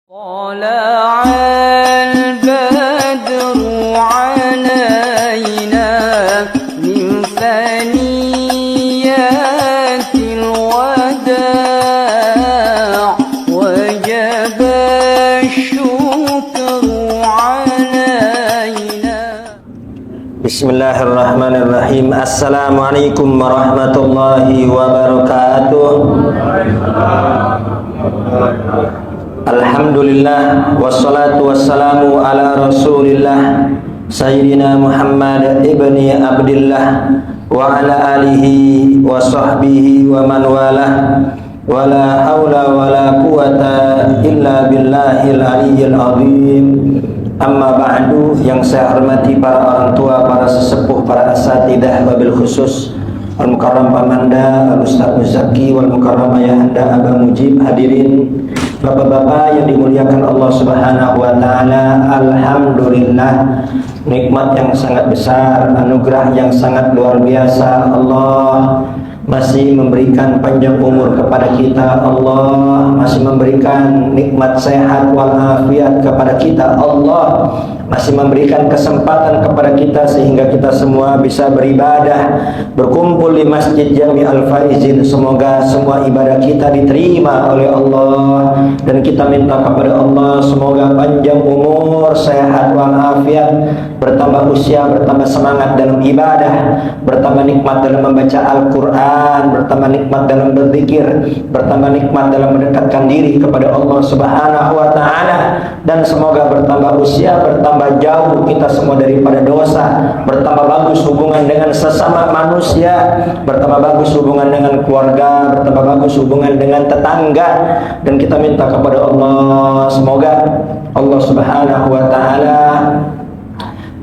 طلع البدر علينا من ثنيات الوداع وجب الشكر علينا. Bismillahirrahmanirrahim. Assalamualaikum warahmatullahi wabarakatuh. Alhamdulillah wassalatu wassalamu ala rasulillah Sayyidina Muhammad ibni Abdillah wa ala alihi wa sahbihi wa man walah wa la hawla wa la quwata illa billahil aliyyil azim. Amma ba'du, yang saya hormati para orang tua, para sesepuh, para asatidah, wabil khusus Al-Mukarram Pamanda, Al-Ustaz Muzaki, Wal-Mukarram Ayahanda Abang Mujib, hadirin bapak-bapak yang dimuliakan Allah Subhanahu wa Ta'ala. Alhamdulillah, nikmat yang sangat besar, anugerah yang sangat luar biasa. Allah masih memberikan panjang umur kepada kita. Allah masih memberikan nikmat sehat walafiat kepada kita. Allah masih memberikan kesempatan kepada kita sehingga kita semua bisa beribadah, berkumpul di Masjid Jami Al-Faizin. Semoga semua ibadah kita diterima oleh Allah, dan kita minta kepada Allah semoga panjang umur, sehat walafiat, bertambah usia, bertambah semangat dalam ibadah, bertambah nikmat dalam membaca Al-Quran, bertambah nikmat dalam berzikir, bertambah nikmat dalam mendekatkan diri kepada Allah Subhanahu wa Ta'ala, dan semoga bertambah usia, bertambah jauh kita semua daripada dosa, bertambah bagus hubungan dengan sesama manusia, bertambah bagus hubungan dengan keluarga, bertambah bagus hubungan dengan tetangga. Dan kita minta kepada Allah semoga Allah Subhanahu wa Ta'ala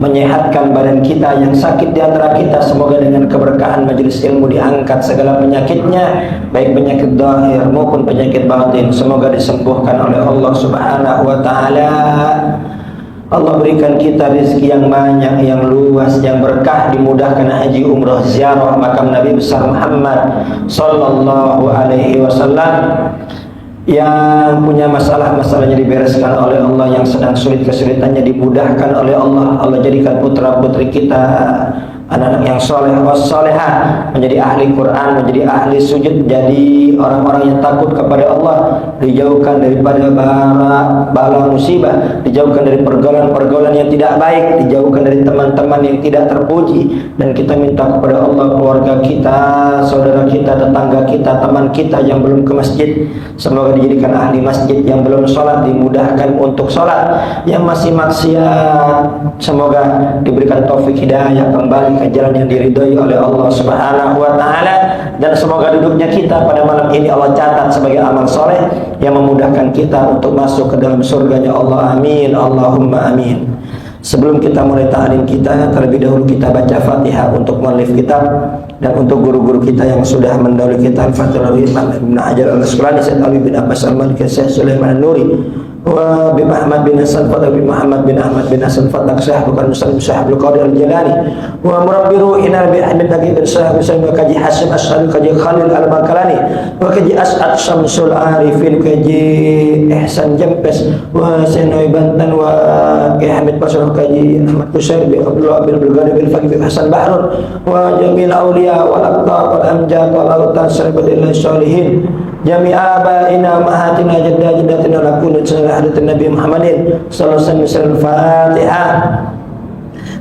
menyehatkan badan kita yang sakit di antara kita. Semoga dengan keberkahan majelis ilmu diangkat segala penyakitnya, baik penyakit zahir maupun penyakit batin. Semoga disembuhkan oleh Allah Subhanahu wa Ta'ala. Allah berikan kita rezeki yang banyak, yang luas, yang berkah, dimudahkan haji, umrah, ziarah makam Nabi besar Muhammad sallallahu alaihi wasallam. Yang punya masalahnya dibereskan oleh Allah, yang sedang sulit kesulitannya dimudahkan oleh Allah. Allah jadikan putra putri kita anak-anak yang soleh wassolehah, menjadi ahli Quran, menjadi ahli sujud, jadi orang-orang yang takut kepada Allah, dijauhkan daripada bala musibah, dijauhkan dari pergaulan-pergaulan yang tidak baik, dijauhkan dari teman-teman yang tidak terpuji. Dan kita minta kepada Allah keluarga kita, saudara kita, tetangga kita, teman kita yang belum ke masjid, semoga dijadikan ahli masjid. Yang belum sholat dimudahkan untuk sholat, yang masih maksiat semoga diberikan taufik hidayah kembali ke jalan yang diridhoi oleh Allah Subhanahu wa Ta'ala. Dan semoga duduknya kita pada malam ini Allah catat sebagai amal soleh yang memudahkan kita untuk masuk ke dalam surganya Allah. Amin, Allahumma amin. Sebelum kita mulai ta'lim kita, terlebih dahulu kita baca Fatihah untuk muallif kitab dan untuk guru-guru kita yang sudah mendahului kita. Al-Fatihah Ibn Hajar Al-Asqalani, Sayyid Ali bin Abbas Al-Maliki, Syekh Sulaiman An-Nuri, wa bin Ahmad bin Hasan Fatak, bin Muhammad bin Ahmad bin Hasan Fatak, Syekh Bukan Muslim, Syekh Abdul Qadir Al-Jalani, wa murabbi ruhina bi Ahmad Taqi bin Syekh Muslim, wa kaji Hasim Asy'ari, kaji Khalil Al-Bakalani, wa kaji As'ad Syamsul Arifin, kaji Ihsan Jampes, wa Senoy Bantan, wa kaji Hamid Pasar, kaji Ahmad Kusair bin Abdullah bin Bulgari bin Faqih bin Hasan Bahrun, wa jamil awliya wal aqtab wal amjad wal autan saribatillah sholihin, jami abaina mahatina jadda-jaddatina lakun hadat Nabi Muhammadin sallallahu alaihi wasallam. Fatihah.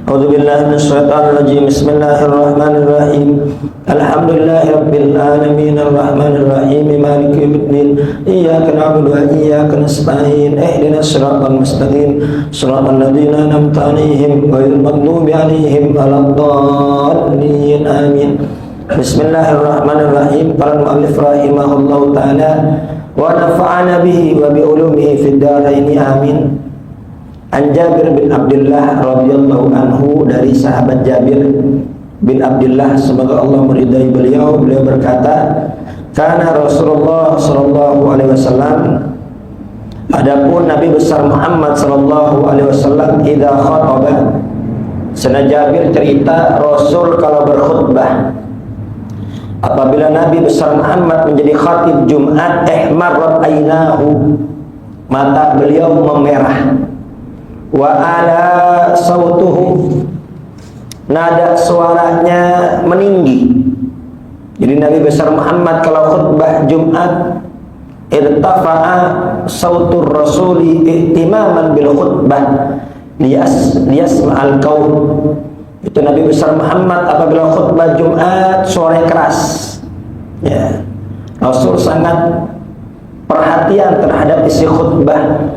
A'udzu billahi minasyaitonir rajim. Bismillahirrahmanirrahim. Alhamdulillahirabbil alamin arrahmanir rahim maliki yaumiddin. Iyyaka na'budu wa iyyaka nasta'in. Ihdinas siratal mustaqim. Shiratal ladzina an'amta 'alaihim ghairil maghdubi 'alaihim waladdallin. Amin. Bismillahirrahmanirrahim. Qala al-mu'allif rahimahullahu ta'ala wa nafa'ana bihi wa bi ulumihi fid dharain. Amin. An Jabir bin Abdullah radhiyallahu anhu, dari sahabat Jabir bin Abdullah, semoga Allah meridai beliau berkata, kana Rasulullah sallallahu alaihi wasallam, adapun Nabi besar Muhammad sallallahu alaihi wasallam, idza khataba, sana Jabir cerita Rasul kalau berkhutbah, apabila Nabi besar Muhammad menjadi khatib Jumat, ihmarrat ainahu, mata beliau memerah. Wa ala sautuhu, nada suaranya meninggi. Jadi Nabi besar Muhammad kalau khutbah Jumat, irtafa'a sautur rasuli ihtimaman bil khutbah liyasma'al qaum. Itu Nabi besar Muhammad apabila khutbah Jumat suaranya keras. Ya. Rasul sangat perhatian terhadap isi khutbah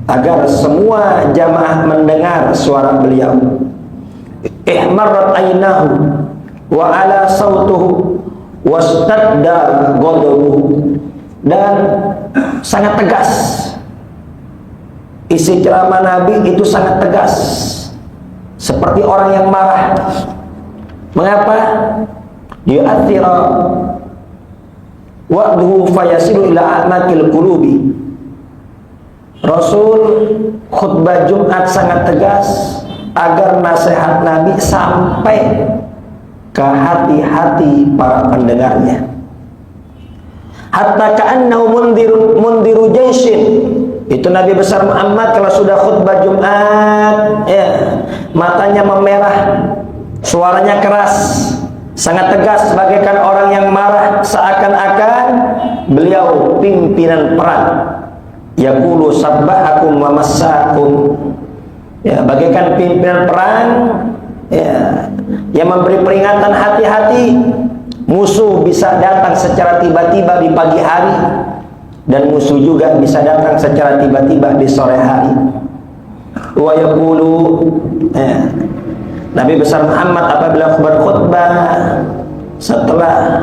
agar semua jamaah mendengar suara beliau. Ihmarrat aynahu wa ala sautuhu wastadda ghadabuhu, dan sangat tegas. Isi ceramah Nabi itu sangat tegas, seperti orang yang marah. Mengapa? Yu'athira wa'duhu fayasilu ila a'makil qulubi. Rasul khutbah Jumat sangat tegas agar nasihat Nabi sampai ke hati-hati para pendengarnya. Hatta ka'annahu mundiru jaishin. Itu Nabi besar Muhammad kalau sudah khutbah Jumat, ya, matanya memerah, suaranya keras, sangat tegas bagaikan orang yang marah, seakan-akan beliau pimpinan perang. Yaqulu sabbahakum wa massakum, ya, bagaikan pimpinan perang, ya, yang memberi peringatan hati-hati. Musuh bisa datang secara tiba-tiba di pagi hari, dan musuh juga bisa datang secara tiba-tiba di sore hari. Wa yaqulu, ya, Nabi besar Muhammad apabila berkhutbah setelah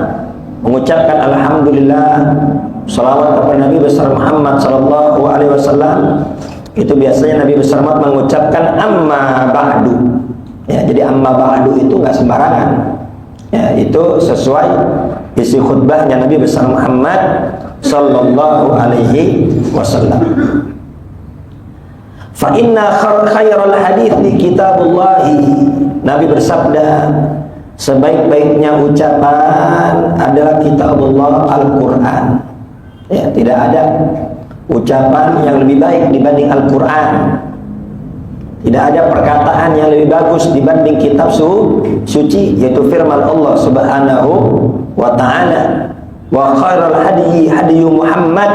mengucapkan alhamdulillah, salawat kepada Nabi besar Muhammad sallallahu alaihi wasallam, itu biasanya Nabi besar Muhammad mengucapkan amma ba'du. Ya, jadi amma ba'du itu enggak sembarangan. Ya, itu sesuai isi khutbahnya Nabi besar Muhammad sallallahu alaihi wasallam. Fa inna khairal hadithi kitabullah. Nabi bersabda, sebaik-baiknya ucapan adalah kitabullah, Al-Qur'an. Ya, tidak ada ucapan yang lebih baik dibanding Al-Qur'an. Tidak ada perkataan yang lebih bagus dibanding kitab suci, yaitu firman Allah Subhanahu wa ta'ala. Wa khairal hadi hadiyu Muhammad.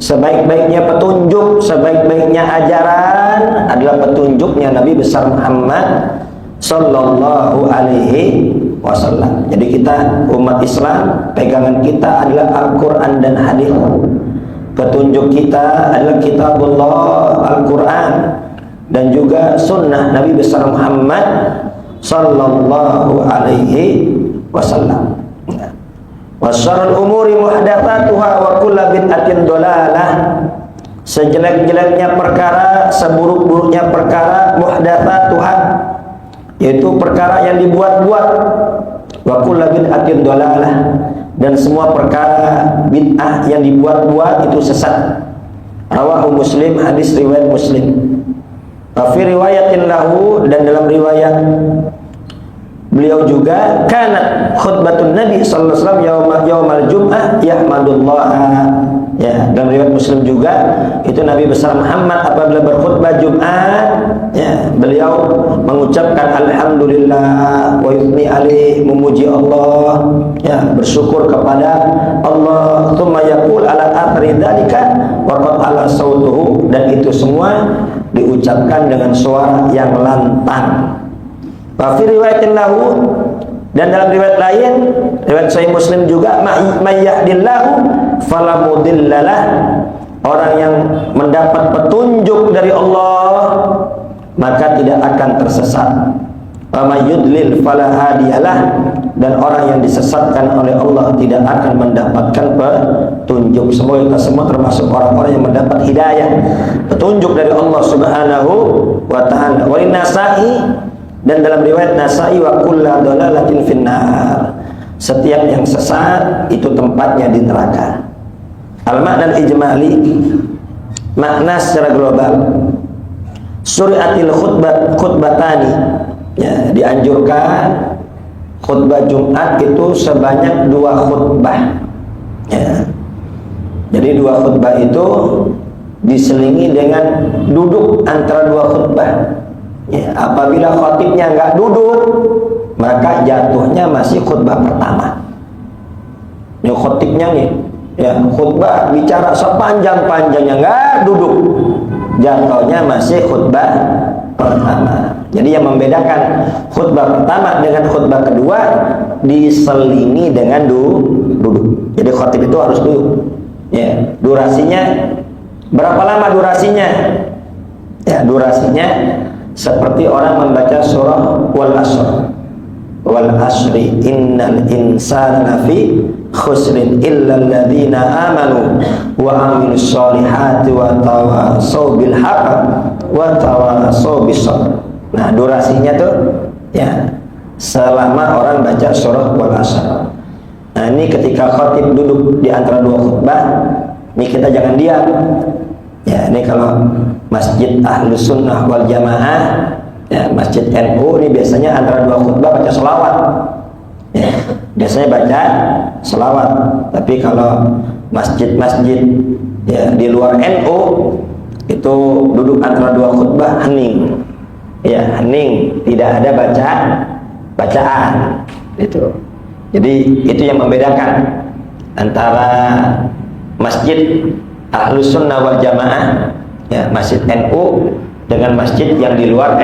Sebaik-baiknya petunjuk, sebaik-baiknya ajaran adalah petunjuknya Nabi besar Muhammad sallallahu alaihi wasallam. Jadi kita umat Islam, pegangan kita adalah Al-Qur'an dan hadis. Petunjuk kita adalah kitabullah, Al-Qur'an, dan juga sunnah Nabi besar Muhammad sallallahu alaihi wasallam. Wa syarrul umuri muhdatsatuha wa kullu bid'atin dhalalah. Sejelek-jeleknya perkara, seburuk-buruknya perkara, muhdatsatuha, yaitu perkara yang dibuat-buat. Wa kullu bid'atin dhalalah, dan semua perkara bid'ah yang dibuat-buat itu sesat. Rawahu Muslim, hadis riwayat Muslim. Fi riwayatin lahu, dan dalam riwayat beliau juga, kanat khutbatun Nabi sallallahu alaihi wasallam yaumal jum'ah yahmadullah. Ya, dalam riwayat Muslim juga itu Nabi besar Muhammad apabila berkhutbah Jumat, ya, beliau mengucapkan alhamdulillah wa yuthni alaih, memuji Allah, ya, bersyukur kepada Allah. Tsumma yaqul ala athri dzalika wa qad ala sautuhu, dan itu semua diucapkan dengan suara yang lantang. Wa fi riwayatin lahu, dan dalam riwayat lain, riwayat Sahih Muslim juga, may yahdillahu fala mudhillalah, orang yang mendapat petunjuk dari Allah maka tidak akan tersesat. Wa may yudlil fala hadiyalah, dan orang yang disesatkan oleh Allah tidak akan mendapatkan petunjuk. Semoga kita semua termasuk orang-orang yang mendapat hidayah, petunjuk dari Allah Subhanahu wa ta'ala. Wa Nasa'i, dan dalam riwayat Nasa'i, wa kullu dhalalatin finnar, setiap yang sesat itu tempatnya di neraka. Al-makna al-ijmali, makna secara global. Suri'atil khutbatani, ya, dianjurkan khutbah Jumat itu sebanyak 2 khutbah, ya. Jadi 2 khutbah itu diselingi dengan duduk antara dua khutbah. Ya, apabila khatibnya nggak duduk, maka jatuhnya masih khutbah pertama. Ini khatibnya nih, ya khutbah bicara sepanjang-panjangnya nggak duduk, jatuhnya masih khutbah pertama. Jadi yang membedakan khutbah pertama dengan khutbah kedua diselingi dengan duduk. Jadi khatib itu harus duduk. Ya, durasinya berapa lama durasinya? Ya, durasinya seperti orang membaca surah wal asr. Wal asri innal insana lafi khusrin illa alladhina amanu wa amilus solihati wa tawasaw bil haqq wa tawasaw bis sabr. Nah, durasinya tuh ya selama orang baca surah wal asr. Nah, ini ketika khatib duduk di antara dua khutbah, ini kita jangan diam. Ya, ini kalau masjid Ahlus Sunnah wal Jamaah, ya, masjid NU ini biasanya antara dua khutbah baca selawat. Ya, biasanya baca selawat. Tapi kalau masjid-masjid ya di luar NU itu duduk antara dua khutbah hening. Ya, hening, tidak ada bacaan. Itu. Jadi itu yang membedakan antara masjid Ahlus Sunnah wal Jamaah, ya, masjid NU dengan masjid yang di luar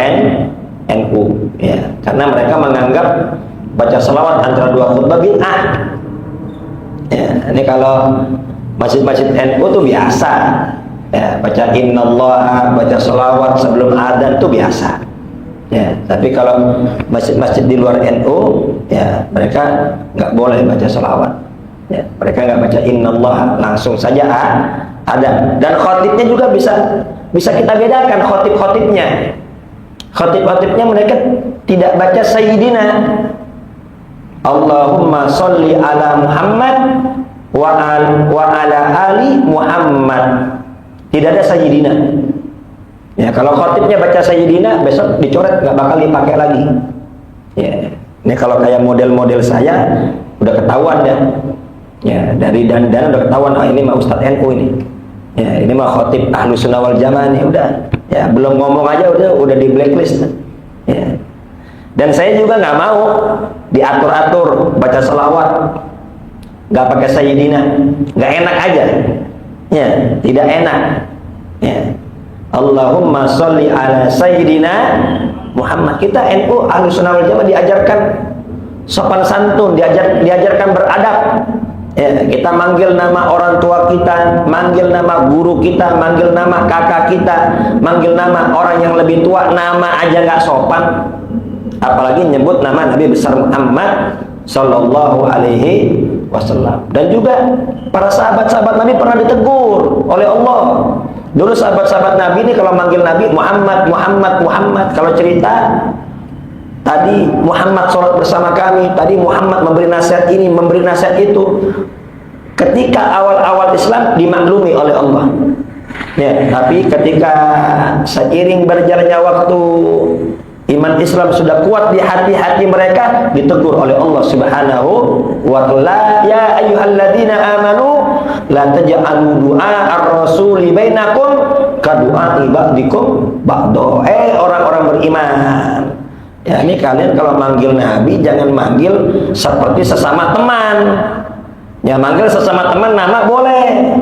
NU, ya, karena mereka menganggap baca selawat antara dua khutbah bid'ah. Ya, ini kalau masjid-masjid NU tuh biasa, ya, baca innallaha, baca selawat sebelum adzan tuh biasa. Ya, tapi kalau masjid-masjid di luar NU, ya mereka nggak boleh baca selawat. Ya, mereka nggak baca innallah, langsung saja ada. Dan khotibnya juga bisa kita bedakan khotibnya. Khotibnya mereka tidak baca sayyidina. Allahumma sholli ala Muhammad wa ala ali Muhammad. Tidak ada sayyidina. Ya, kalau khotibnya baca sayyidina, besok dicoret, nggak bakal dipakai lagi. Ya, ini kalau kayak model-model saya udah ketahuan ya. Ya, dari dan udah ketahuan, ini mah Ustadz NU ini. Ya, ini mah khotib Ahlus Sunnah wal Jamaah nih, udah. Ya, belum ngomong aja udah di blacklist. Ya. Dan saya juga nggak mau diatur-atur baca selawat, nggak pakai sayyidina, nggak enak aja. Ya, tidak enak. Ya. Allahumma sholli ala sayyidina Muhammad. Kita NU Ahlus Sunnah wal Jamaah diajarkan sopan santun, diajarkan beradab. Ya, kita manggil nama orang tua kita, manggil nama guru kita, manggil nama kakak kita, manggil nama orang yang lebih tua, nama aja nggak sopan. Apalagi nyebut nama Nabi besar Muhammad sallallahu alaihi wasallam. Dan juga para sahabat-sahabat Nabi pernah ditegur oleh Allah. Dulu sahabat-sahabat Nabi ini kalau manggil Nabi Muhammad. Kalau cerita tadi Muhammad sholat bersama kami, tadi Muhammad memberi nasihat ini, memberi nasihat itu. Ketika awal-awal Islam dimaklumi oleh Allah. Ya, tapi ketika seiring berjalannya waktu, iman Islam sudah kuat di hati-hati mereka, ditegur oleh Allah Subhanahu wa ta'ala, ya ayyuhalladzina amanu la taj'alu du'a ar-rasuli bainakum ka du'a'i ba'dikum ba'da. Orang-orang beriman. Ya, ini kalian kalau manggil Nabi jangan manggil seperti sesama teman. Ya, manggil sesama teman nama boleh.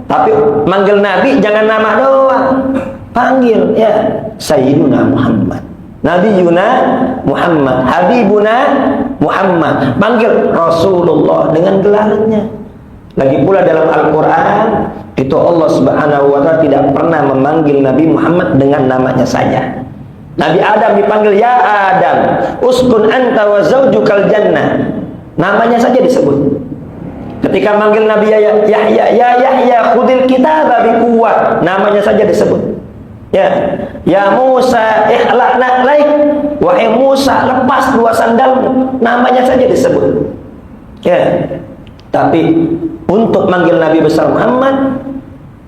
Tapi manggil Nabi jangan nama doang. Panggil ya Sayyiduna Muhammad, Nabiyuna Muhammad, Habibuna Muhammad. Panggil Rasulullah dengan gelarnya. Lagi pula dalam Al-Quran itu Allah Subhanahu wa ta'ala tidak pernah memanggil Nabi Muhammad dengan namanya saja. Nabi Adam dipanggil ya Adam, uskun anta wa zaujukal jannah. Namanya saja disebut. Ketika manggil Nabi Yahya khudil kitaba biquwwah, namanya saja disebut. Ya Musa ikhla'na laik, wahai Musa lepas dua sandalmu, namanya saja disebut. Ya. Tapi untuk manggil Nabi besar Muhammad,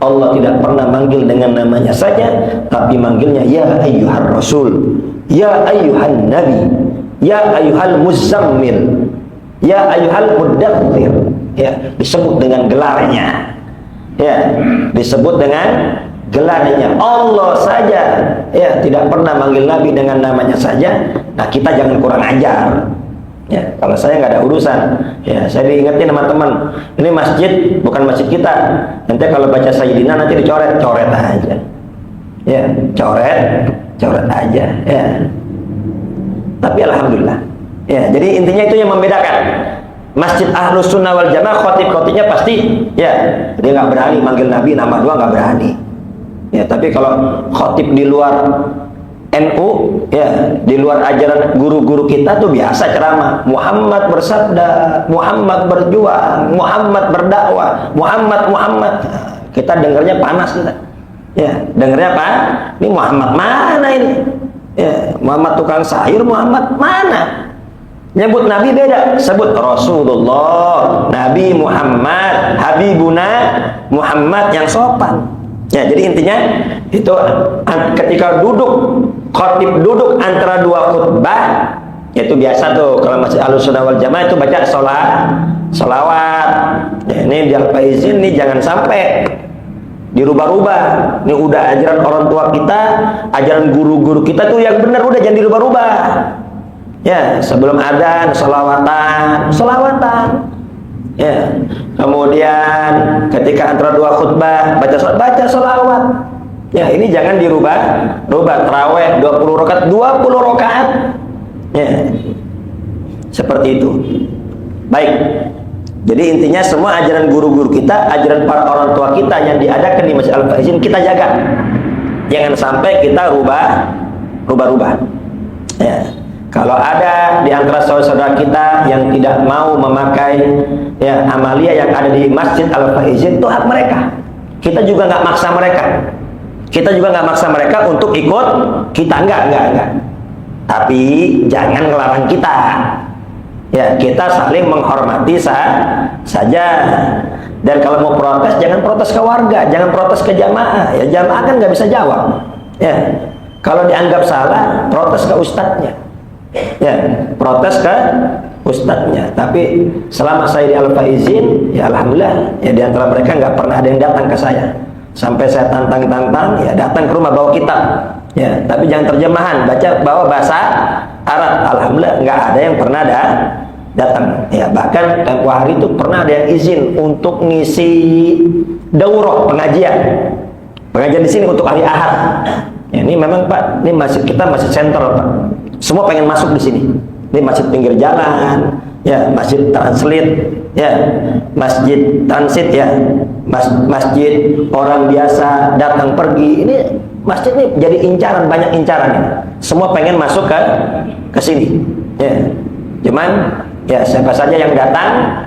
Allah tidak pernah manggil dengan namanya saja, tapi manggilnya ya ayyuhar rasul, ya ayyuhan nabi, ya ayyuhal muzammil, ya ayyuhal muddaththir. Ya, disebut dengan gelarnya. Ya, disebut dengan gelarnya Allah saja, ya tidak pernah manggil Nabi dengan namanya saja. Nah kita jangan kurang ajar. Ya, kalau saya nggak ada urusan, ya saya diingetin sama teman, ini masjid bukan masjid kita. Nanti kalau baca Sayyidina nanti dicoret-coret aja. Ya, coret aja. Ya. Tapi alhamdulillah. Ya, jadi intinya itu yang membedakan. Masjid Ahlus Sunnah wal Jamaah khotib-khotibnya pasti, ya dia nggak berani manggil Nabi nama dua, nggak berani. Ya, tapi kalau khotib di luar NU, ya di luar ajaran guru-guru kita tuh biasa ceramah. Muhammad bersabda, Muhammad berjuang, Muhammad berdakwah, Muhammad. Kita dengarnya panas kita. Ya, dengarnya apa? Ini Muhammad mana ini? Ya, Muhammad tukang sayur, Muhammad mana? Nyebut Nabi beda, sebut Rasulullah, Nabi Muhammad, Habibuna Muhammad yang sopan. Ya, jadi intinya itu ketika khotib duduk antara dua khutbah, itu biasa tuh kalau masih Ahlus Sunnah wal Jamaah itu baca sholawat. Ya, ini di Al-Faizin nih jangan sampai dirubah-rubah. Ini udah ajaran orang tua kita, ajaran guru-guru kita tuh yang benar, udah jangan dirubah-rubah. Ya, sebelum adzan sholawatan. Ya, kemudian ketika antara dua khutbah baca sholawat. Ya, ini jangan dirubah. Tarawih 20 rakaat. Ya, seperti itu. Baik. Jadi intinya semua ajaran guru-guru kita, ajaran para orang tua kita yang diadakan di Masjid Al-Faizin kita jaga. Jangan sampai kita rubah. Ya. Kalau ada di antara saudara kita yang tidak mau memakai ya amalia yang ada di Masjid Al-Faizin, itu hak mereka. Kita juga nggak maksa mereka. Untuk ikut kita, enggak. Tapi jangan ngelarang kita. Ya, kita saling menghormati saja. Dan kalau mau protes, jangan protes ke warga, jangan protes ke jamaah. Ya, jamaah kan nggak bisa jawab. Ya, kalau dianggap salah, protes ke ustadznya. Ya, protes ke ustadznya. Tapi selama saya di Al-Faizin, ya alhamdulillah, ya di antara mereka nggak pernah ada yang datang ke saya. Sampai saya tantang, ya datang ke rumah bawa kitab. Ya, tapi jangan terjemahan, bawa bahasa Arab. Alhamdulillah nggak ada yang pernah datang. Ya, bahkan tempo hari itu pernah ada yang izin untuk ngisi daurah pengajian di sini untuk hari Ahad. Ya, ini memang Pak, ini masjid kita masjid sentral Pak. Semua pengen masuk di sini. Ini masjid pinggir jalan, ya masjid transit, ya masjid transit, ya masjid orang biasa datang pergi. Ini masjid ini jadi incaran, banyak incaran. Semua pengen masuk ke sini. Ya, cuman ya siapa saja yang datang,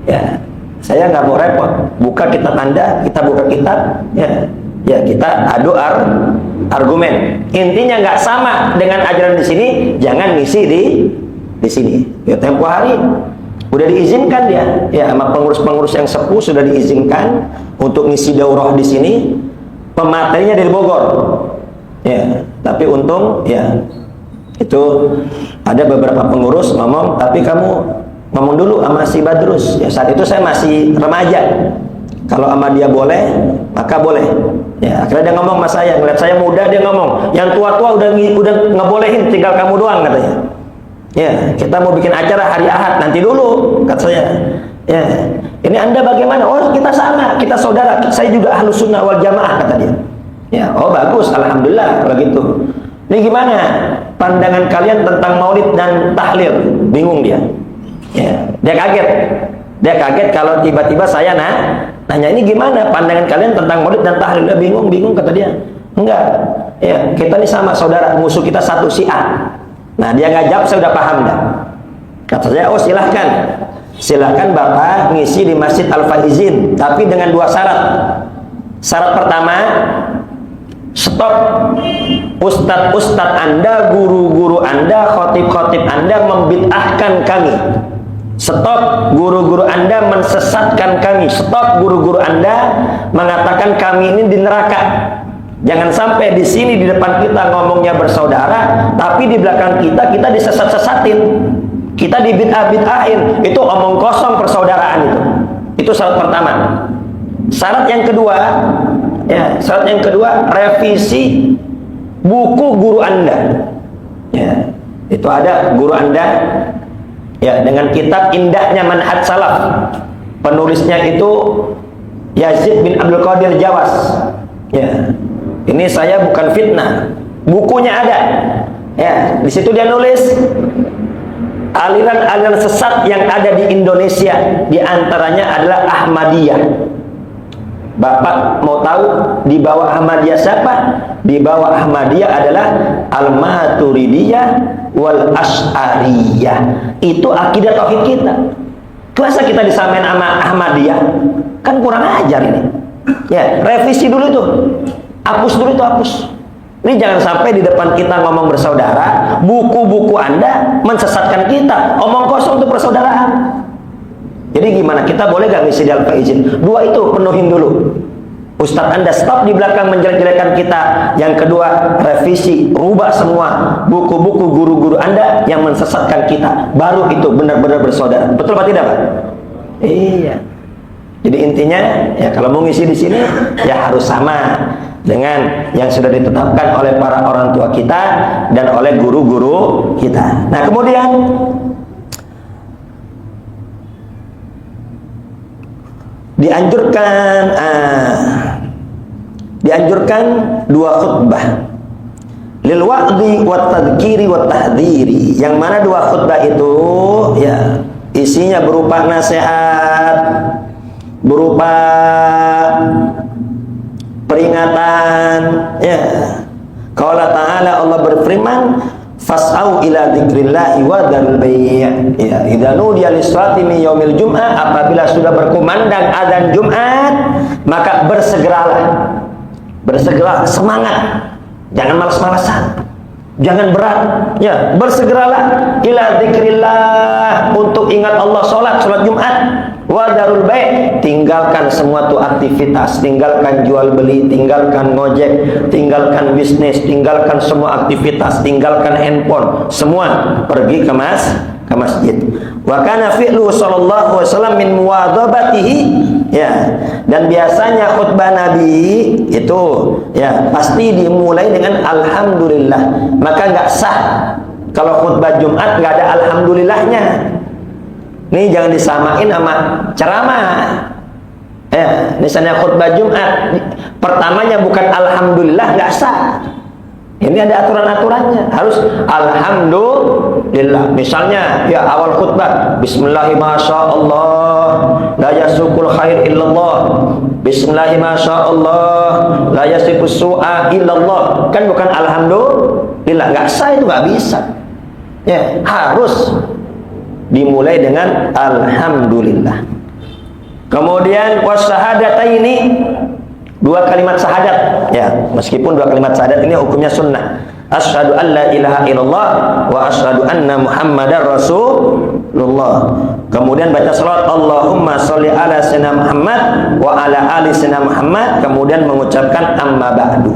ya saya nggak mau repot. Buka kita tanda, kita buka kitab, ya kita adu argumen. Intinya nggak sama dengan ajaran di sini, jangan ngisi di sini. Ya tempo hari udah diizinkan dia, ya sama pengurus-pengurus yang sepuh sudah diizinkan untuk ngisi daurah di sini. Pematerinya dari Bogor. Ya, tapi untung ya itu ada beberapa pengurus ngomong, tapi kamu ngomong dulu sama si Badrus. Ya saat itu saya masih remaja. Kalau sama dia boleh, maka boleh. Ya, akhirnya dia ngomong sama saya, ngeliat saya muda, dia ngomong, yang tua-tua udah ngebolehin, tinggal kamu doang katanya. Ya, kita mau bikin acara hari Ahad, nanti dulu, kata saya. Ya, ini Anda bagaimana? Oh, kita sama, kita saudara. Saya juga Ahlus Sunnah wal Jamaah, kata dia. Ya, oh bagus, alhamdulillah kalau gitu. Ini gimana pandangan kalian tentang maulid dan tahlil? Bingung dia. Ya, dia kaget kalau tiba-tiba saya nanya ini gimana pandangan kalian tentang maulid dan tahlil? Dia bingung kata dia. Enggak. Ya, kita ini sama saudara, musuh kita satu si A. Nah, dia nggak jawab, saya udah paham dah. Kata saya, oh silahkan Bapak ngisi di Masjid Al-Faizin, tapi dengan 2 syarat. Syarat pertama, stop ustadz Anda, guru-guru Anda, khotib-khotib Anda membid'ahkan kami. Stop guru-guru Anda mensesatkan kami. Stop guru-guru Anda mengatakan kami ini di neraka. Jangan sampai di sini di depan kita ngomongnya bersaudara, tapi di belakang kita disesat-sesatin. Kita dibid'ah-bid'ahin. Itu omong kosong persaudaraan itu. Itu syarat pertama. Syarat yang kedua, Ya, syarat yang kedua, revisi buku guru Anda. Ya, itu ada guru Anda ya dengan kitab Indahnya Manhaj Salaf. Penulisnya itu Yazid bin Abdul Qadir Jawas. Ya. Ini saya bukan fitnah. Bukunya ada. Ya, di situ dia nulis aliran-aliran sesat yang ada di Indonesia, di antaranya adalah Ahmadiyah. Bapak mau tahu di bawah Ahmadiyah siapa? Di bawah Ahmadiyah adalah Al-Maturidiyah wal Asy'ariyah. Itu akidah tauhid kita. Masa kita disamain sama Ahmadiyah? Kan kurang ajar ini. Ya, revisi dulu itu. Hapus dulu itu, hapus. Ini jangan sampai di depan kita ngomong bersaudara, buku-buku Anda mensesatkan kita. Omong kosong itu persaudaraan. Jadi gimana? Kita boleh gak ngisi di Al-Faizin? Dua itu penuhin dulu. Ustadz Anda stop di belakang menjelek-jelekan kita. Yang kedua, revisi, rubah semua buku-buku guru-guru Anda yang mensesatkan kita. Baru itu benar-benar bersaudara. Betul apa tidak, Pak? Iya. Jadi intinya, ya kalau mau ngisi di sini, ya harus sama dengan yang sudah ditetapkan oleh para orang tua kita dan oleh guru-guru kita. Nah, kemudian dianjurkan dua khutbah, lil wa'dhi wat tadhkiri wat tahdhiri. Yang mana dua khutbah itu ya isinya berupa nasihat, berupa peringatan, ya. Qala ta'ala, Allah berfirman, fas'au ila dzikrillahi wa dzal bai'. Ya, idza nudiya lis-salati min yaumil jum'ah, apabila sudah berkumandang azan Jumat, maka bersegeralah. Bersegeralah, semangat. Jangan malas-malasan. Jangan berat, ya, bersegeralah ila dzikrillah, untuk ingat Allah, salat Jumat. Wa darul bai', tinggalkan semua tuh aktivitas, tinggalkan jual beli, tinggalkan ngojek, tinggalkan bisnis, tinggalkan semua aktivitas, tinggalkan handphone, semua pergi ke masjid. Wa kana fi'lu sallallahu alaihi wasallam min muwadhabatihi, ya. Dan biasanya khutbah Nabi itu ya pasti dimulai dengan alhamdulillah. Maka nggak sah kalau khutbah Jumat nggak ada alhamdulillahnya. Ini jangan disamain sama ceramah. Ya, misalnya khutbah Jumat pertamanya bukan alhamdulillah, nggak sah. Ini ada aturan-aturannya. Harus alhamdulillah. Misalnya ya awal khutbah bismillahirrahmanirrahim, la yasukul khair illallah. Bismillahirrahmanirrahim, la yasifus su'a illallah. Kan bukan alhamdulillah, nggak sah, itu nggak bisa. Ya, harus dimulai dengan alhamdulillah. Kemudian wasyahadataini, dua kalimat syahadat, ya, meskipun dua kalimat syahadat ini hukumnya sunnah. Asyhadu an la ilaha illallah wa asyhadu anna muhammadar rasulullah. Kemudian baca salat Allahumma sholli ala sayyidina Muhammad wa ala ali sayyidina Muhammad. Kemudian mengucapkan amma ba'du.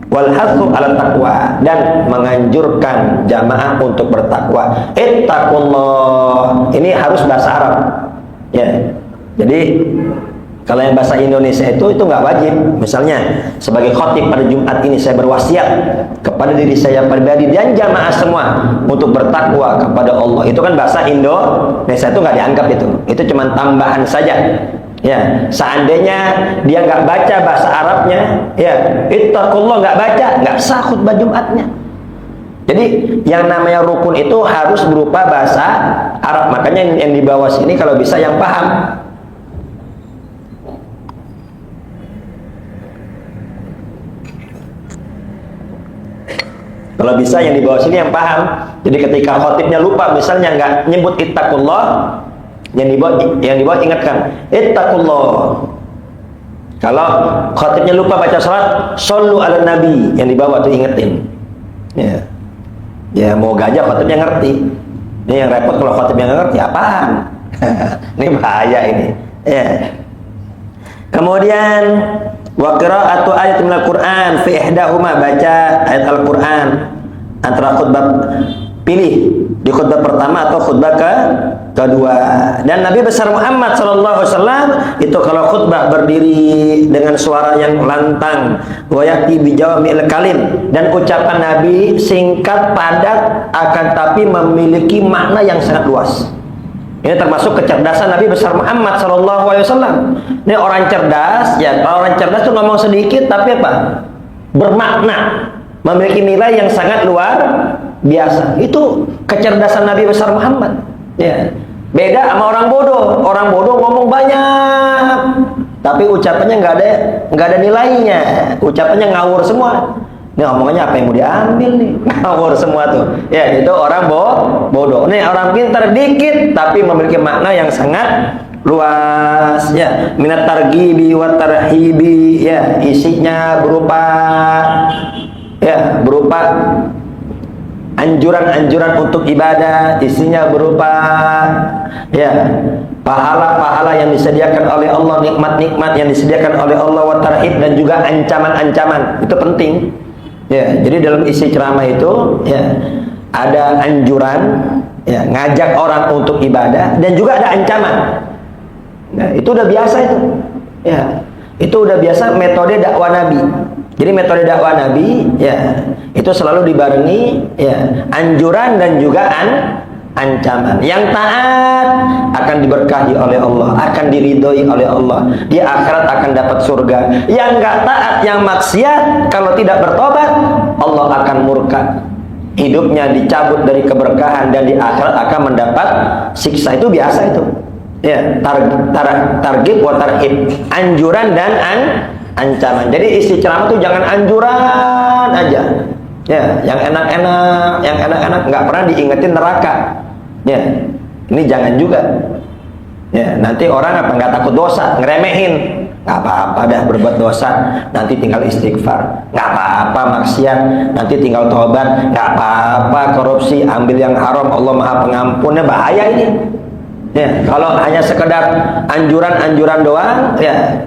Wal hathu ala taqwa, dan menganjurkan jamaah untuk bertakwa. Ittaqullah, ini harus bahasa Arab, ya. Jadi kalau yang bahasa Indonesia itu nggak wajib. Misalnya sebagai khotib pada Jumat ini saya berwasiat kepada diri saya pribadi dan jamaah semua untuk bertakwa kepada Allah. Itu kan bahasa Indonesia, itu nggak dianggap itu cuma tambahan saja. Ya, seandainya dia nggak baca bahasa Arabnya, ya, ittaqullah nggak baca, nggak sah khutbah Jumatnya. Jadi yang namanya rukun itu harus berupa bahasa Arab. Makanya yang di bawah sini kalau bisa yang paham. Kalau bisa yang di bawah sini yang paham. Jadi ketika khotibnya lupa, misalnya nggak nyebut ittaqullah, yang di bawah ingatkan ittaqullah. Kalau khotibnya lupa baca salat, shollu ala nabi, yang di bawah tuh ingetin. Ya, ya mau gajah khotibnya ngerti. Ini yang repot kalau khotibnya nggak ngerti apaan. Ini bahaya ini. Ya. Kemudian wa qira'atu ayat minal Qur'an fi ihdahuma, baca ayat Al-Qur'an antara khutbah, pilih Di khutbah pertama atau khutbah kedua. Dan Nabi besar Muhammad sallallahu alaihi wasallam itu kalau khutbah berdiri dengan suara yang lantang, wa yati bi jawami'il kalim, dan ucapan Nabi singkat padat akan tapi memiliki makna yang sangat luas. Ini termasuk kecerdasan Nabi besar Muhammad sallallahu alaihi wasallam. Ini orang cerdas, ya kalau orang cerdas itu ngomong sedikit tapi apa? Bermakna, memiliki nilai yang sangat luar biasa. Itu kecerdasan Nabi besar Muhammad. Ya. Beda sama orang bodoh. Orang bodoh ngomong banyak, tapi ucapannya nggak ada nilainya. Ucapannya ngawur semua. Ini omongannya apa yang mau diambil nih? Ngawur semua tuh. Ya, itu orang bodoh. Nih orang pintar dikit tapi memiliki makna yang sangat luas, ya. Minat targhibi wa tarhibi, ya, isinya berupa anjuran-anjuran untuk ibadah, isinya berupa pahala-pahala yang disediakan oleh Allah, nikmat-nikmat yang disediakan oleh Allah, wa tarhib, dan juga ancaman-ancaman. Itu penting. Ya, jadi dalam isi ceramah itu ada anjuran, ngajak orang untuk ibadah, dan juga ada ancaman. Nah, itu udah biasa itu. Ya, itu udah biasa metode dakwah Nabi. Jadi metode dakwah Nabi itu selalu dibarengi anjuran dan juga ancaman. Yang taat akan diberkahi oleh Allah, akan diridhoi oleh Allah, di akhirat akan dapat surga. Yang enggak taat, yang maksiat, kalau tidak bertobat, Allah akan murka. Hidupnya dicabut dari keberkahan dan di akhirat akan mendapat siksa. Itu biasa itu. Ya, targhib wa tarhib, anjuran dan ancaman. Jadi isi ceramah itu jangan anjuran aja. Ya, yang enak-enak nggak pernah diingetin neraka. Ya, ini jangan juga. Ya, nanti orang nggak takut dosa, ngeremehin. Nggak apa-apa dah berbuat dosa, nanti tinggal istighfar. Nggak apa-apa maksiat, nanti tinggal tobat. Nggak apa-apa korupsi, ambil yang haram, Allah Maha Pengampunnya. Bahaya ini. Ya, kalau hanya sekedar anjuran-anjuran doang,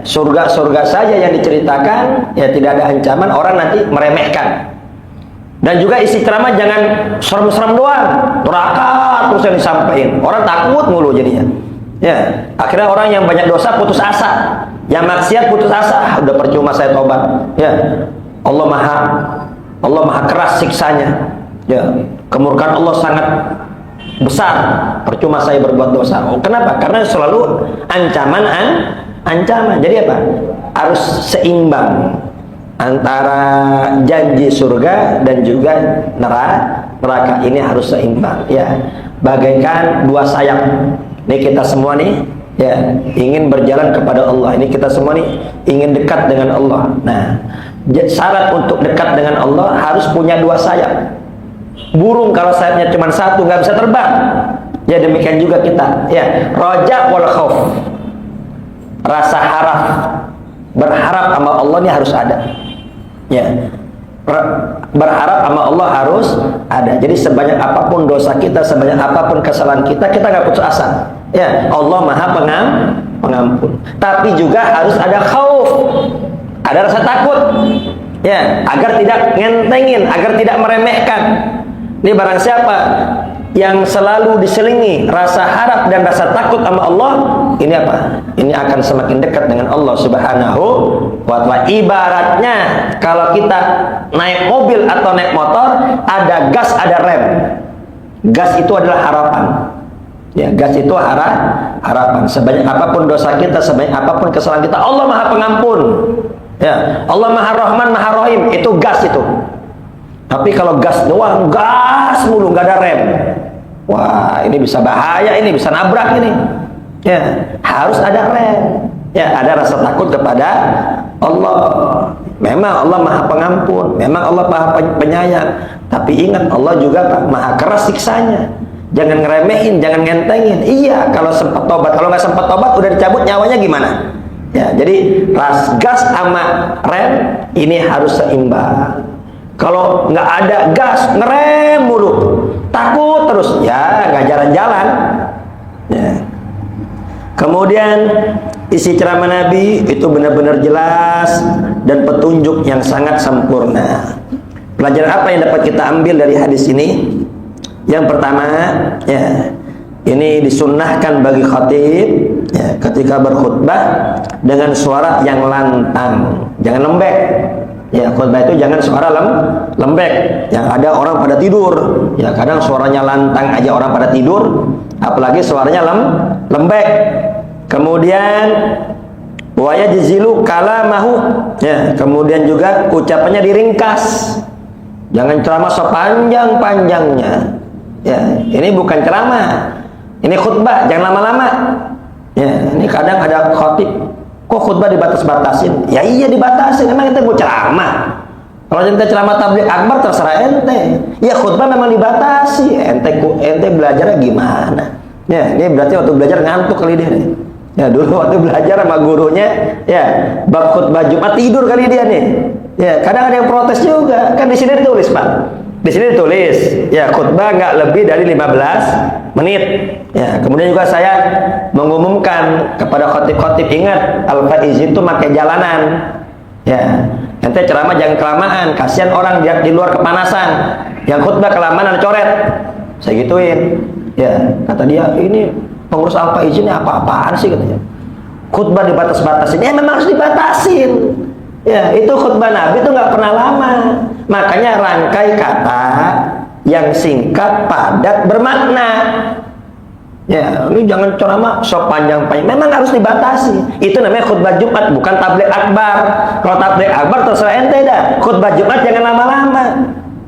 surga-surga saja yang diceritakan, tidak ada ancaman, orang nanti meremehkan. Dan juga isi ceramah jangan serem-serem doang, neraka terus yang disampaikan. Orang takut mulu jadinya. Ya, akhirnya orang yang banyak dosa putus asa, yang maksiat putus asa, udah percuma saya tobat. Ya, Allah Maha keras siksanya. Ya, kemurkaan Allah sangat besar, percuma saya berbuat dosa. Kenapa? Karena selalu ancaman. Jadi apa? Harus seimbang antara janji surga dan juga neraka. Ini harus seimbang. Ya, bagaikan dua sayap. Ini kita semua nih, ingin berjalan kepada Allah. Ini kita semua nih ingin dekat dengan Allah. Nah, syarat untuk dekat dengan Allah harus punya dua sayap. Burung kalau sayapnya cuma satu nggak bisa terbang. Ya, demikian juga kita. Ya, roja wal khauf, rasa harap, berharap sama Allah ini harus ada. Ya, berharap sama Allah harus ada. Jadi sebanyak apapun dosa kita, sebanyak apapun kesalahan kita nggak putus asa. Ya, Allah Maha Pengampun. Tapi juga harus ada khauf, ada rasa takut. Ya, agar tidak ngentengin, agar tidak meremehkan. Ini barang siapa yang selalu diselingi rasa harap dan rasa takut sama Allah, ini apa? Ini akan semakin dekat dengan Allah Subhanahu wa Ta'ala. Ibaratnya kalau kita naik mobil atau naik motor, ada gas, ada rem. Gas itu adalah harapan. Ya, gas itu harapan. Sebanyak apapun dosa kita, sebanyak apapun kesalahan kita, Allah Maha Pengampun. Ya, Allah Maha Rahman, Maha Rahim. Itu gas itu. Tapi kalau gas doang, gas mulu, nggak ada rem. Wah, ini bisa bahaya, ini bisa nabrak ini. Ya, harus ada rem. Ya, ada rasa takut kepada Allah. Memang Allah Maha Pengampun, memang Allah Maha Penyayang. Tapi ingat, Allah juga Maha keras siksanya. Jangan ngeremehin, jangan ngentengin. Iya, kalau sempat tobat, kalau nggak sempat tobat, udah dicabut nyawanya gimana? Ya, jadi gas sama rem ini harus seimbang. Kalau nggak ada gas, ngerem mulu, takut terus, ya nggak jalan-jalan. Ya. Kemudian isi ceramah Nabi itu benar-benar jelas dan petunjuk yang sangat sempurna. Pelajaran apa yang dapat kita ambil dari hadis ini? Yang pertama, ya, ini disunnahkan bagi khatib ya, ketika berkhutbah dengan suara yang lantang, jangan lembek. Ya, khutbah itu jangan suara lembek. Yang ada orang pada tidur. Ya, kadang suaranya lantang aja orang pada tidur, apalagi suaranya lembek. Kemudian wa yajzilu kalamahu. Ya, kemudian juga ucapannya diringkas. Jangan ceramah sepanjang-panjangnya. Ya, ini bukan ceramah. Ini khutbah, jangan lama-lama. Ya, ini kadang ada khatib, kok khutbah dibatas-batasin? Ya iya dibatasin, emang ente mau ceramah. Kalau ente ceramah tabligh akbar terserah ente. Ya khutbah memang dibatasi. Ente belajarnya gimana? Ya, ini berarti waktu belajar ngantuk kali dia nih. Ya, dulu waktu belajar sama gurunya, ya, bab khutbah Jumat tidur kali dia nih. Ya, kadang ada yang protes juga. Kan di sini ditulis, Pak. Di sini ditulis, ya, khutbah nggak lebih dari 15 menit. Ya, kemudian juga saya mengumumkan kepada khotib-khotib, ingat, al-faiz itu pakai jalanan. Ya, ente ceramah jangan kelamaan, kasihan orang di luar kepanasan. Yang khutbah kelamaan ada coret. Saya gituin. Ya, kata dia, ini pengurus al-faiz ini apa-apaan sih katanya. Khutbah dibatas-batasin. Ya memang harus dibatasin. Ya, itu khutbah Nabi itu nggak pernah lama. Makanya rangkai kata yang singkat, padat, bermakna. Ya, ini jangan ceramah sepanjang-panjang. Memang harus dibatasi. Itu namanya khutbah Jumat, bukan tabligh akbar. Kalau tabligh akbar terserah ente dah. Khutbah Jumat jangan lama-lama.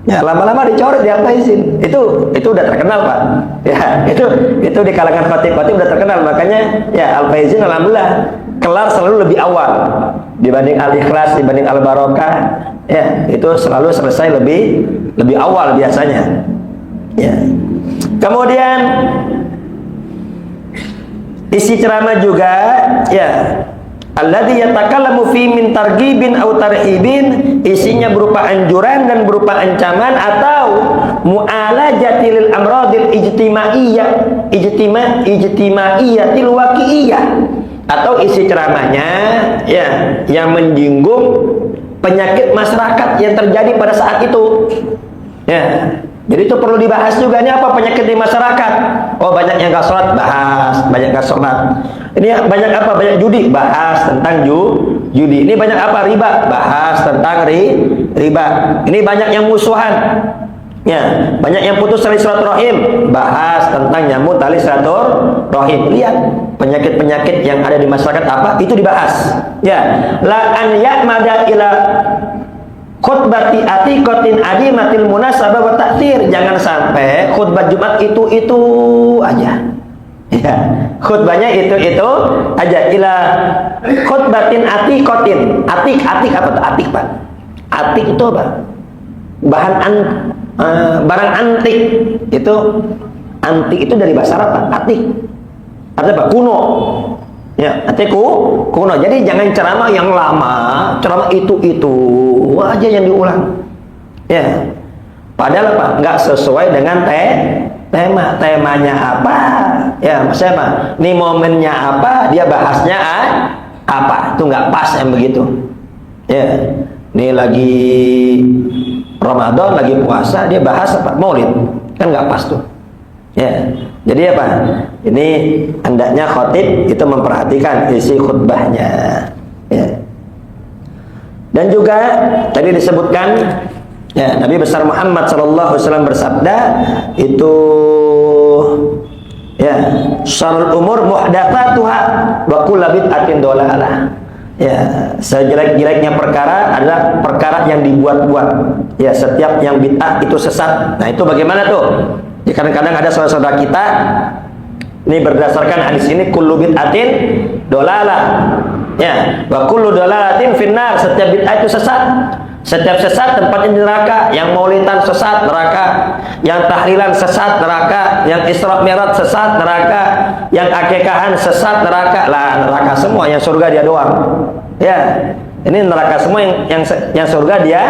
Ya, lama-lama dicoret, diapain? Itu udah terkenal, Pak. Ya, itu di kalangan khatib-khatib udah terkenal. Makanya ya Al-Faizin alhamdulillah kelar selalu lebih awal dibanding Al-Ikhlas, dibanding Al-Barokah. Ya, itu selalu selesai lebih awal biasanya. Ya. Kemudian isi ceramah juga, ya, alladzi yatakallamu fi min targhibin aw tarhibin, isinya berupa anjuran dan berupa ancaman atau mu'alajati lil amradil ijtimaiyatil waqi'iyah, atau isi ceramahnya ya yang menyinggung penyakit masyarakat yang terjadi pada saat itu. Ya. Jadi itu perlu dibahas juga. Ini apa penyakit di masyarakat? Oh, banyak yang gak sholat, bahas. Banyak gak sholat. Ini banyak apa? Banyak judi, bahas tentang judi. Ini banyak apa? Riba, bahas tentang riba. Ini banyak yang musuhan. Ya, banyak yang putus tali silaturahim, bahas tentang nyambung tali silaturahim. Lihat penyakit-penyakit yang ada di masyarakat apa? Itu dibahas. Ya, la an ya'mada ila khutbati atiqatin adimatil munasabah wa ta'thir. Jangan sampai khutbah Jumat itu aja. Ya, khutbahnya itu aja. Ila khutbatin atiqatin. Atik apa tuh? Atik, Pak. Atik itu apa? Barang antik. Itu antik itu dari bahasa Arab, Pak. Atik. Artinya apa? Kuno. Ya, kuno. Jadi jangan ceramah yang lama, ceramah itu aja yang diulang. Ya. Padahal apa? Nggak sesuai dengan tema. Temanya apa? Ya, maksudnya apa? Ini momennya apa? Dia bahasnya apa? Itu nggak pas yang begitu. Ya. Ini lagi Ramadan, lagi puasa, dia bahas apa? Maulid. Kan nggak pas tuh. Ya. Jadi apa? Ini hendaknya khatib itu memperhatikan isi khutbahnya. Ya. Dan juga tadi disebutkan, ya, Nabi besar Muhammad SAW bersabda itu, ya, syarrul umur muhdatsatuha wa kullu bid'atin dhalalah. Ya, sejelek-jeleknya perkara adalah perkara yang dibuat-buat. Ya, setiap yang bid'ah itu sesat. Nah, itu bagaimana tuh? Ya, kadang-kadang ada saudara-saudara kita, ini berdasarkan hadis ini, kullu bid'atin dhalalah. Ya, wa kullu dhalalatin finnar. Setiap bid'ah itu sesat. Setiap sesat tempatnya di neraka. Yang maulidan sesat, neraka. Yang tahlilan sesat, neraka. Yang Isra Mi'raj sesat, neraka. Yang akekahan sesat, neraka. Lah, neraka semua, yang surga dia doang. Ya, ini neraka semua, yang surga dia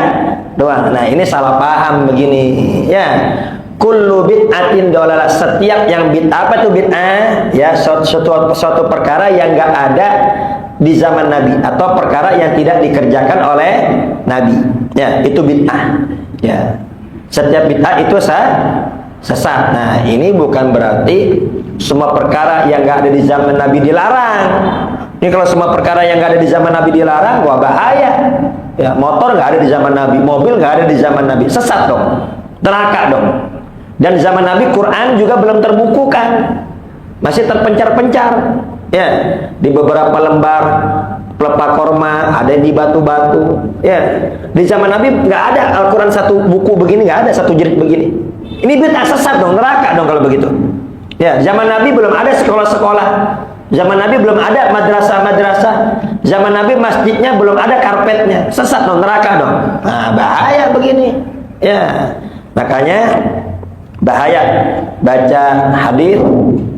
doang. Nah, ini salah paham begini. Ya, kullu bid'atin dhalalah. Setiap yang bid'ah, apa itu bid'ah? Ya, suatu perkara yang enggak ada di zaman Nabi, atau perkara yang tidak dikerjakan oleh Nabi. Ya, itu bid'ah. Ya. Setiap bid'ah itu sesat. Nah, ini bukan berarti semua perkara yang nggak ada di zaman Nabi dilarang. Ini kalau semua perkara yang nggak ada di zaman Nabi dilarang, wah bahaya. Ya, motor nggak ada di zaman Nabi, mobil nggak ada di zaman Nabi, sesat dong, neraka dong. Dan zaman Nabi Quran juga belum terbukukan, masih terpencar-pencar. Ya, di beberapa lembar pelepah korma, ada di batu-batu. Ya, di zaman Nabi nggak ada Al-Quran satu buku begini, nggak ada satu jerit begini. Ini bid'ah, sesat dong, neraka dong kalau begitu. Ya, zaman Nabi belum ada sekolah-sekolah. Zaman Nabi belum ada madrasah-madrasah. Zaman Nabi masjidnya belum ada karpetnya. Sesat dong, neraka dong. Nah, bahaya begini. Ya, makanya bahaya baca hadis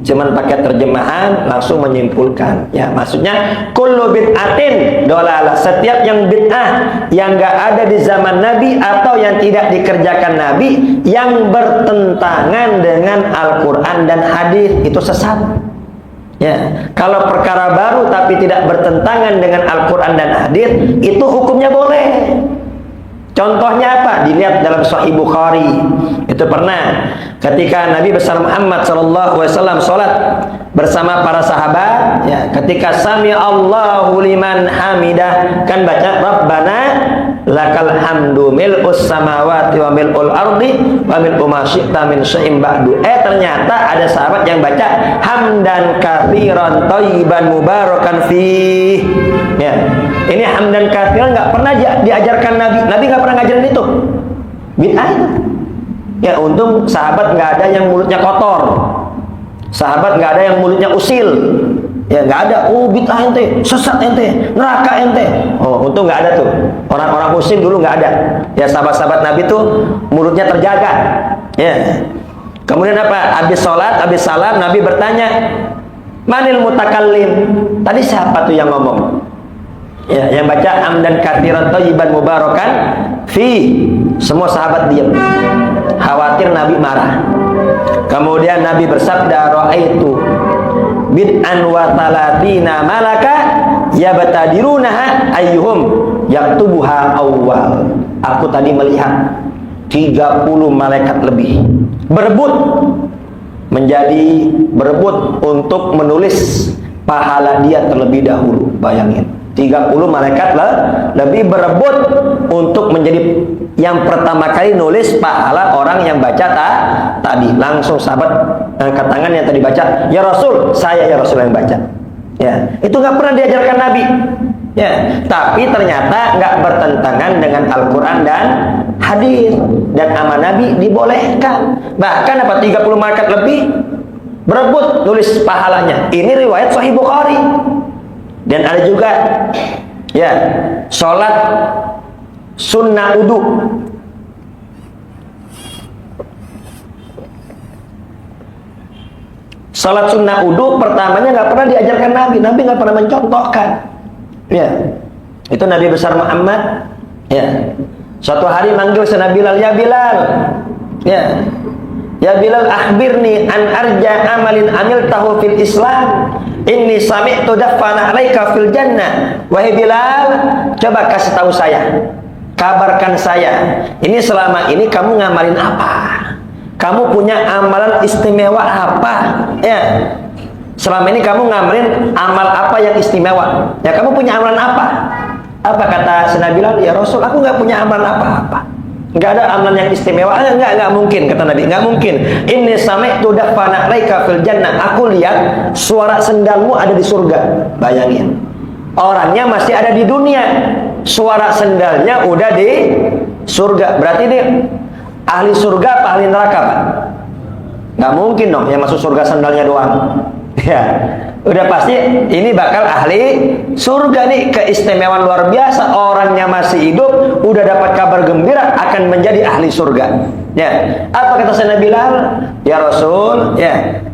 cuman pakai terjemahan langsung menyimpulkan. Ya, maksudnya kullu bid'atin dolalah, setiap yang bid'ah yang enggak ada di zaman Nabi atau yang tidak dikerjakan Nabi yang bertentangan dengan Al-Qur'an dan hadis itu sesat. Ya, kalau perkara baru tapi tidak bertentangan dengan Al-Qur'an dan hadis itu hukumnya boleh. Contohnya apa? Dilihat dalam Sahih Bukhari. Itu pernah ketika Nabi besar Muhammad SAW sholat bersama para sahabat, ya, ketika sami Allahu liman hamidah, kan baca Rabbana lakal hamdu mil'us samawati wa mil'ul ardi wa mil'u ma syi'ta min syai'in ba'du. Ternyata ada sahabat yang baca hamdan katsiran thayyiban mubarakan fih. Ya, ini hamdan katsiran nggak pernah diajarkan Nabi. Nabi nggak pernah ngajarin itu. Bid'ah itu. Ya, untung sahabat nggak ada yang mulutnya kotor. Sahabat nggak ada yang mulutnya usil. Ya, nggak ada. Oh, bid'ah ente, sesat ente, neraka ente. Oh, untung nggak ada tuh. Orang-orang muslim dulu nggak ada. Ya, sahabat-sahabat Nabi tuh mulutnya terjaga. Ya. Kemudian apa? Habis sholat, habis salam, Nabi bertanya, manil mutakallim? Tadi siapa tuh yang ngomong? Ya, yang baca amdan katsiran thayyiban mubarakan fi. Semua sahabat diam, khawatir Nabi marah. Kemudian Nabi bersabda, ra'aitu bid'an wa talatina malaka yabtadirunaha ayyuhum yaktubuha awwal. Aku tadi melihat 30 malaikat lebih berebut untuk menulis pahala dia terlebih dahulu. Bayangin, 30 malaikat lebih berebut untuk menjadi yang pertama kali nulis pahala orang yang baca tadi. Langsung sahabat angkat tangan yang tadi baca, ya Rasul, saya ya Rasul yang baca. Ya, itu nggak pernah diajarkan Nabi. Ya, tapi ternyata nggak bertentangan dengan Al-Quran dan hadis, dan sama Nabi dibolehkan. Bahkan apa 30 malaikat lebih berebut nulis pahalanya. Ini riwayat Sahih Bukhari. Dan ada juga ya sholat sunnah wudu. Sholat sunnah wudu pertamanya nggak pernah diajarkan Nabi. Nabi nggak pernah mencontohkan. Ya, itu Nabi besar Muhammad. Ya, suatu hari manggil Sayyidina Bilal, ya Bilal, ya Bilal, akhbirni an arja amalin amiltahu fil Islam. Inni sami'tu dafana 'alaika fil jannah. Wahai Bilal, coba kasih tahu saya, kabarkan saya, ini selama ini kamu ngamalin apa? Kamu punya amalan istimewa apa? Ya, selama ini kamu ngamalin amal apa yang istimewa? Ya, kamu punya amalan apa? Apa kata Sayyidina Bilal? Ya Rasul, aku nggak punya amalan apa-apa. Nggak ada amalan yang istimewa. Nggak mungkin, kata Nabi, nggak mungkin. Inni sami'tu dafana 'alaika fil jannah. Aku lihat suara sendalmu ada di surga. Bayangin, orangnya masih ada di dunia, suara sendalnya udah di surga. Berarti ini ahli surga apa ahli neraka, Pak? Nggak mungkin dong yang masuk surga sendalnya doang. Ya, udah pasti ini bakal ahli surga nih. Keistimewaan luar biasa, orangnya masih hidup udah dapat kabar gembira akan menjadi ahli surga. Ya, apa kata Sayyidina Bilal? Ya Rasul, ya,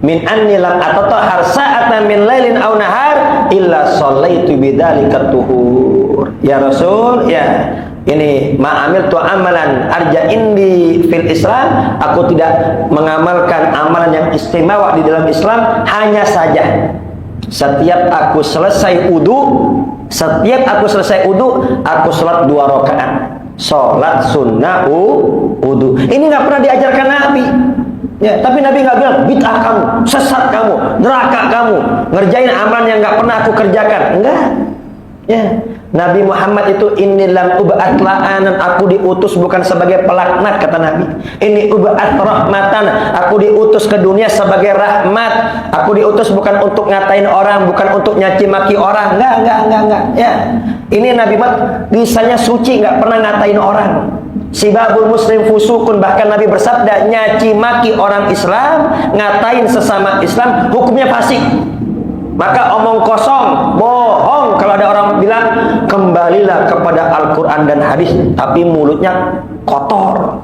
min anni lam atatahhar sa'atan min lailin aw nahar illa shallaitu bidzalika tuhur. Ya Rasul, ya, ini ma'amil tu amalan arja indi fil Islam, aku tidak mengamalkan amalan yang istimewa di dalam Islam. Hanya saja setiap aku selesai wudu, aku sholat 2 rakaat. sholat sunnah wudu. Ini nggak pernah diajarkan Nabi. Ya, tapi Nabi nggak bilang bid'ah kamu, sesat kamu, neraka kamu, ngerjain amalan yang nggak pernah aku kerjakan. Enggak. Ya, Nabi Muhammad itu inilam ub'at la'anan, aku diutus bukan sebagai pelaknat, kata Nabi. Ini ub'at rahmatan, aku diutus ke dunia sebagai rahmat. Aku diutus bukan untuk ngatain orang, bukan untuk nyaci maki orang. Enggak. Ya, ini Nabi Muhammad lisannya suci, nggak pernah ngatain orang. Sibabul muslim fusukun, bahkan Nabi bersabda nyaci maki orang Islam, ngatain sesama Islam, hukumnya fasik. Maka omong kosong, bohong kalau ada orang bilang kembalilah kepada Al-Quran dan hadis, tapi mulutnya kotor,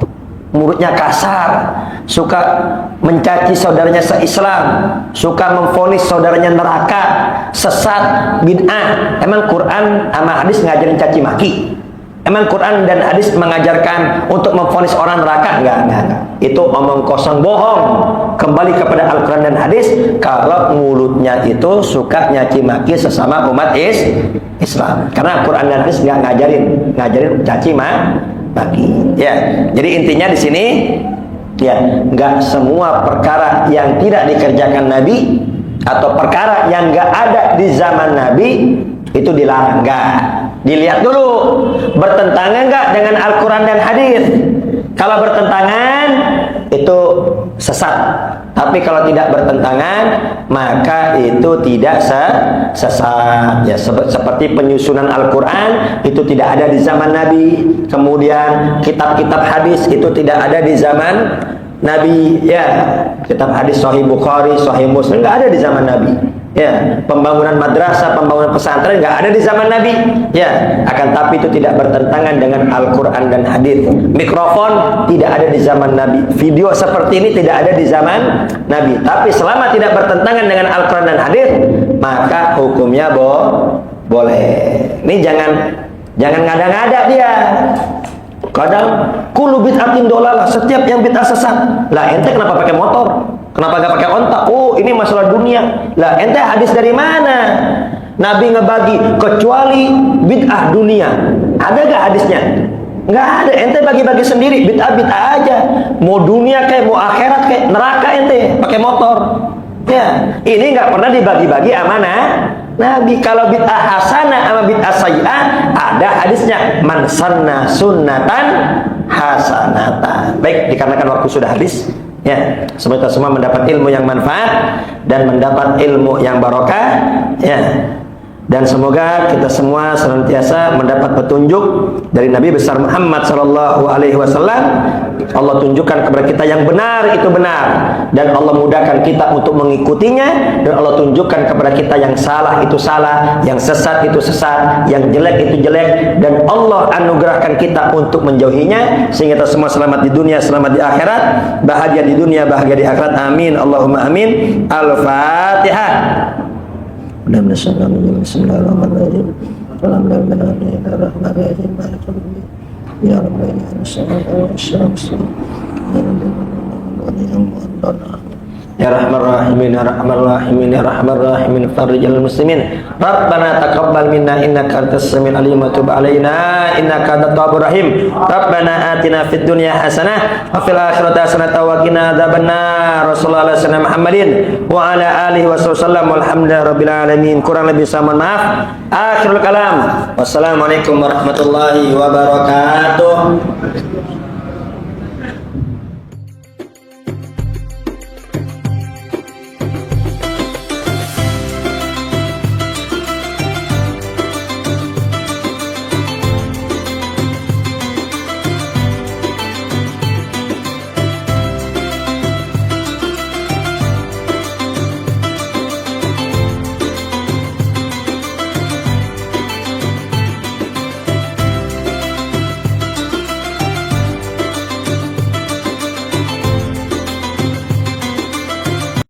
mulutnya kasar, suka mencaci saudaranya se-Islam, suka memvonis saudaranya neraka, sesat, bid'ah. Emang Quran sama hadis ngajarin caci maki? Emang Quran dan hadis mengajarkan untuk memvonis orang neraka? Enggak. Itu omong kosong, bohong. Kembali kepada Al-Quran dan hadis. Kalau mulutnya itu suka nyaci maki sesama umat Islam. Karena Quran dan hadis nggak ngajarin caci maki. Ya. Jadi intinya di sini, ya, nggak semua perkara yang tidak dikerjakan Nabi atau perkara yang nggak ada di zaman Nabi itu dilarang. Enggak. Dilihat dulu bertentangan enggak dengan Al-Quran dan hadis. Kalau bertentangan itu sesat. Tapi kalau tidak bertentangan maka itu tidak sesat. Ya, seperti penyusunan Al-Quran itu tidak ada di zaman Nabi. Kemudian kitab-kitab hadis itu tidak ada di zaman Nabi. Ya, kitab hadis Sahih Bukhari, Sahih Muslim nggak ada di zaman Nabi. Ya, pembangunan madrasah, pembangunan pesantren nggak ada di zaman Nabi. Ya, akan tapi itu tidak bertentangan dengan Al-Quran dan hadis. Mikrofon tidak ada di zaman Nabi. Video seperti ini tidak ada di zaman Nabi. Tapi selama tidak bertentangan dengan Al-Quran dan hadis, maka hukumnya boleh. Ini jangan ngada-ngada dia. Kadang kullu bid'atin dolalah, setiap yang bid'ah sesat. Lah ente kenapa pakai motor? Kenapa gak pakai ontak? Oh, ini masalah dunia. Lah ente hadis dari mana? Nabi ngebagi kecuali bid'ah dunia. Ada gak hadisnya? Nggak ada. Ente bagi-bagi sendiri, bid'ah aja. Mau dunia kayak mau akhirat kayak neraka ente pakai motor. Ya, ini nggak pernah dibagi-bagi amanah. Nabi. Kalau bid'ah hasanah sama bid'ah sayyi'ah ada hadisnya, man sanna sunnatan hasanatan. Baik, dikarenakan waktu sudah habis, ya, semoga semua mendapat ilmu yang manfaat dan mendapat ilmu yang barokah, ya. Dan semoga kita semua senantiasa mendapat petunjuk dari Nabi besar Muhammad sallallahu alaihi wasallam. Allah tunjukkan kepada kita yang benar itu benar, dan Allah mudahkan kita untuk mengikutinya, dan Allah tunjukkan kepada kita yang salah itu salah, yang sesat itu sesat, yang jelek itu jelek, dan Allah anugerahkan kita untuk menjauhinya sehingga kita semua selamat di dunia, selamat di akhirat, bahagia di dunia, bahagia di akhirat. Amin, Allahumma amin. Al-Fatihah. Bismillahirrahmanirrahim. Ya Rabbi, ya Rahman Rahimin, ya Rahman Rahimin, ya Rahman Rahimin, farijal muslimin. Rabbana taqabbal minna innaka antas samiul alim wa tub alaina innaka antat tawwabur rahim. Rabbana atina fid dunya hasanah wa fil akhirati hasanah wa qina adzabannar. Rasulullah sallallahu Muhammadin wa ala alihi wasallam. Walhamdulillahi rabbil alamin. Kurang lebih saya mohon maaf. Akhirul kalam. Wassalamualaikum warahmatullahi wabarakatuh.